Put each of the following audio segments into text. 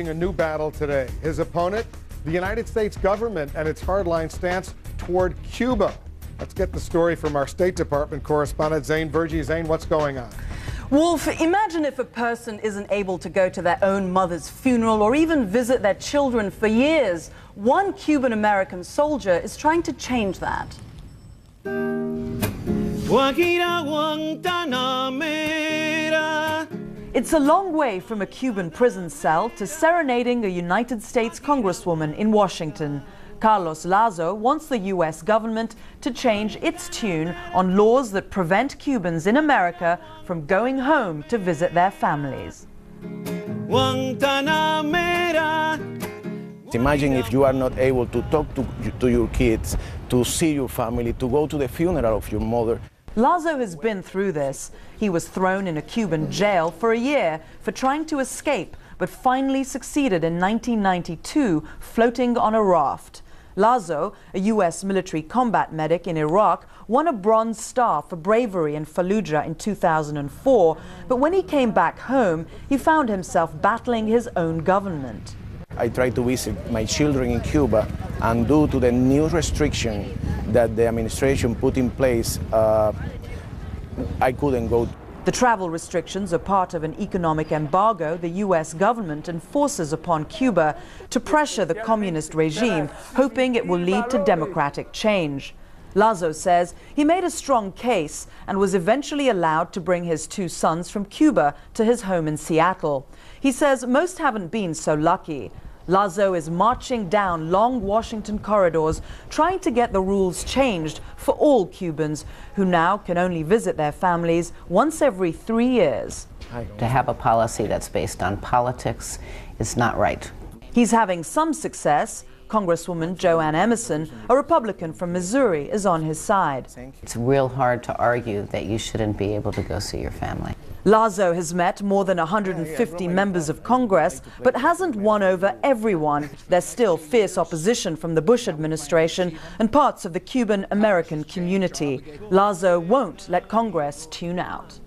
A new battle today. His opponent, the United States government and its hardline stance toward Cuba. Let's get the story from our State Department correspondent, Zane Verjee. Zane, what's going on? Wolf, imagine if a person isn't able to go to their own mother's funeral or even visit their children for years. One Cuban-American soldier is trying to change that. It's a long way from a Cuban prison cell to serenading a United States congresswoman in Washington. Carlos Lazo wants the U.S. government to change its tune on laws that prevent Cubans in America from going home to visit their families. Imagine if you are not able to talk to your kids, to see your family, to go to the funeral of your mother. Lazo has been through this. He was thrown in a Cuban jail for a year for trying to escape, but finally succeeded in 1992, floating on a raft. Lazo, a U.S. military combat medic in Iraq, won a Bronze Star for bravery in Fallujah in 2004, but when he came back home, he found himself battling his own government. I tried to visit my children in Cuba, and due to the new restriction that the administration put in place, I couldn't go. The travel restrictions are part of an economic embargo the U.S. government enforces upon Cuba to pressure the communist regime, hoping it will lead to democratic change. Lazo says he made a strong case and was eventually allowed to bring his two sons from Cuba to his home in Seattle. He says most haven't been so lucky. Lazo is marching down long Washington corridors, trying to get the rules changed for all Cubans, who now can only visit their families once every 3 years. To have a policy that's based on politics is not right. He's having some success. Congresswoman Joanne Emerson, a Republican from Missouri, is on his side. It's real hard to argue that you shouldn't be able to go see your family. Lazo has met more than 150 members of Congress, but hasn't won over everyone. There's still fierce opposition from the Bush administration and parts of the Cuban-American community. Lazo won't let Congress tune out.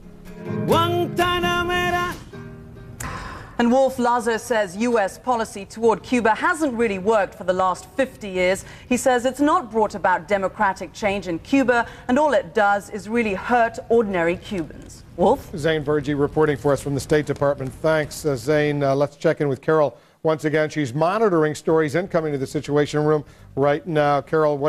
And Wolf, Lazo says U.S. policy toward Cuba hasn't really worked for the last 50 years. He says it's not brought about democratic change in Cuba, and all it does is really hurt ordinary Cubans. Wolf? Zane Verjee reporting for us from the State Department. Thanks, Zane. Let's check in with Carol once again. She's monitoring stories incoming to the Situation Room right now. Carol, what